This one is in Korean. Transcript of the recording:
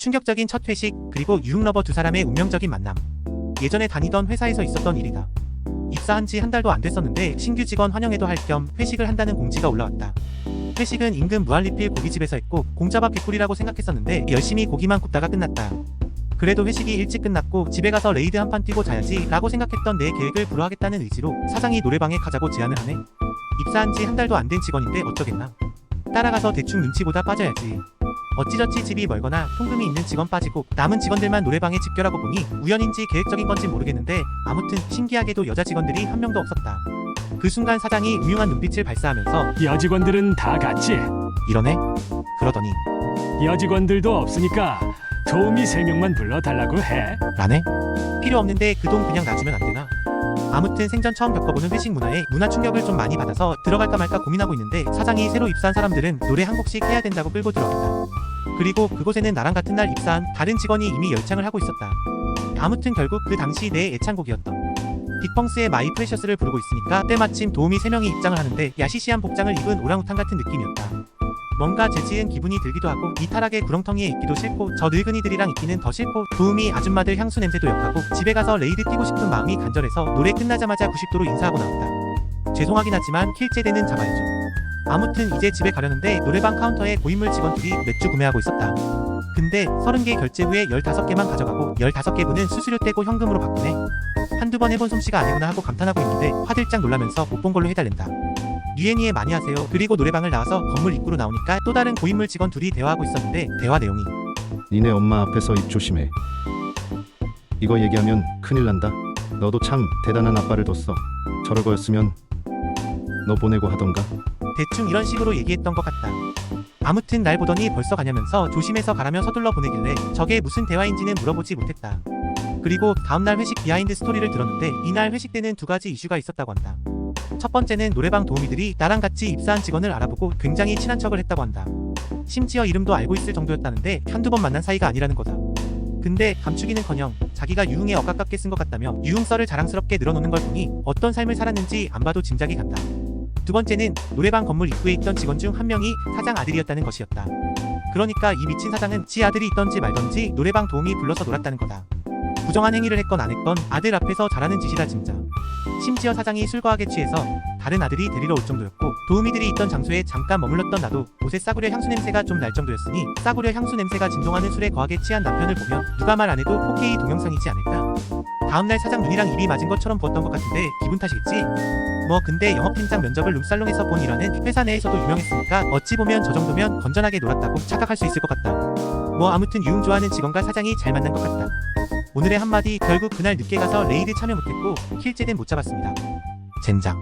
충격적인 첫 회식, 그리고 유흥러버 두 사람의 운명적인 만남. 예전에 다니던 회사에서 있었던 일이다. 입사한 지 한 달도 안 됐었는데 신규 직원 환영회도 할 겸 회식을 한다는 공지가 올라왔다. 회식은 인근 무한리필 고깃집에서 했고 공짜밥 개꿀이라고 생각했었는데 열심히 고기만 굽다가 끝났다. 그래도 회식이 일찍 끝났고 집에 가서 레이드 한 판 뛰고 자야지 라고 생각했던 내 계획을 불허하겠다는 의지로 사장이 노래방에 가자고 제안을 하네. 입사한 지 한 달도 안 된 직원인데 어쩌겠나. 따라가서 대충 눈치 보다 빠져야지. 어찌저찌 집이 멀거나 통금이 있는 직원 빠지고 남은 직원들만 노래방에 집결하고 보니 우연인지 계획적인 건지 모르겠는데 아무튼 신기하게도 여자 직원들이 한 명도 없었다. 그 순간 사장이 음흉한 눈빛을 발사하면서 여직원들은 다 같이. 이러네? 그러더니 여직원들도 없으니까 도우미 3명만 불러달라고 해. 라네? 필요 없는데 그 돈 그냥 놔주면 안 되나? 아무튼 생전 처음 겪어보는 회식 문화에 문화 충격을 좀 많이 받아서 들어갈까 말까 고민하고 있는데 사장이 새로 입사한 사람들은 노래 한 곡씩 해야 된다고 끌고 들어간다. 그리고 그곳에는 나랑 같은 날 입사한 다른 직원이 이미 열창을 하고 있었다. 아무튼 결국 그 당시 내 애창곡이었던 빅펑스의 마이 프레셔스를 부르고 있으니까 때마침 도우미 3명이 입장을 하는데 야시시한 복장을 입은 오랑우탄 같은 느낌이었다. 뭔가 재치은 기분이 들기도 하고 이탈하게 구렁텅이에 있기도 싫고 저 늙은이들이랑 있기는 더 싫고 도우미 아줌마들 향수 냄새도 역하고 집에 가서 레이드 뛰고 싶은 마음이 간절해서 노래 끝나자마자 90도로 인사하고 나왔다. 죄송하긴 하지만 킬제대는 잡아야죠. 아무튼 이제 집에 가려는데 노래방 카운터에 고인물 직원들이 맥주 구매하고 있었다. 근데 30개 결제 후에 15개만 가져가고 15개분은 수수료 떼고 현금으로 바꾸네. 한두 번 해본 솜씨가 아니구나 하고 감탄하고 있는데 화들짝 놀라면서 못 본 걸로 해달랜다. 유엔이에 많이 하세요. 그리고 노래방을 나와서 건물 입구로 나오니까 또 다른 고인물 직원 둘이 대화하고 있었는데 대화 내용이 니네 엄마 앞에서 입 조심해. 이거 얘기하면 큰일 난다. 너도 참 대단한 아빠를 뒀어. 저럴 거였으면 너 보내고 하던가. 대충 이런 식으로 얘기했던 것 같다. 아무튼 날 보더니 벌써 가냐면서 조심해서 가라며 서둘러 보내길래 저게 무슨 대화인지는 물어보지 못했다. 그리고 다음날 회식 비하인드 스토리를 들었는데 이날 회식 때는 두 가지 이슈가 있었다고 한다. 첫 번째는 노래방 도우미들이 나랑 같이 입사한 직원을 알아보고 굉장히 친한 척을 했다고 한다. 심지어 이름도 알고 있을 정도였다는데 한두 번 만난 사이가 아니라는 거다. 근데 감추기는커녕 자기가 유흥에 억압깝게 쓴 것 같다며 유흥썰을 자랑스럽게 늘어놓는 걸 보니 어떤 삶을 살았는지 안 봐도 짐작이 간다. 두 번째는 노래방 건물 입구에 있던 직원 중 한 명이 사장 아들이었다는 것이었다. 그러니까 이 미친 사장은 지 아들이 있던지 말던지 노래방 도우미 불러서 놀았다는 거다. 부정한 행위를 했건 안 했건 아들 앞에서 잘하는 짓이다 진짜. 심지어 사장이 술 과하게 취해서 다른 아들이 데리러 올 정도였고 도우미들이 있던 장소에 잠깐 머물렀던 나도 옷에 싸구려 향수 냄새가 좀 날 정도였으니 싸구려 향수 냄새가 진동하는 술에 과하게 취한 남편을 보면 누가 말 안 해도 4K 동영상이지 않을까. 다음날 사장 눈이랑 입이 맞은 것처럼 부었던 것 같은데 기분 탓이겠지? 뭐 근데 영업팀장 면접을 룸살롱에서 본 일화는 회사 내에서도 유명했으니까 어찌 보면 저 정도면 건전하게 놀았다고 착각할 수 있을 것 같다. 뭐 아무튼 유흥 좋아하는 직원과 사장이 잘 만난 것 같다. 오늘의 한마디, 결국 그날 늦게 가서 레이드 참여 못했고 킬제된 못 잡았습니다. 젠장.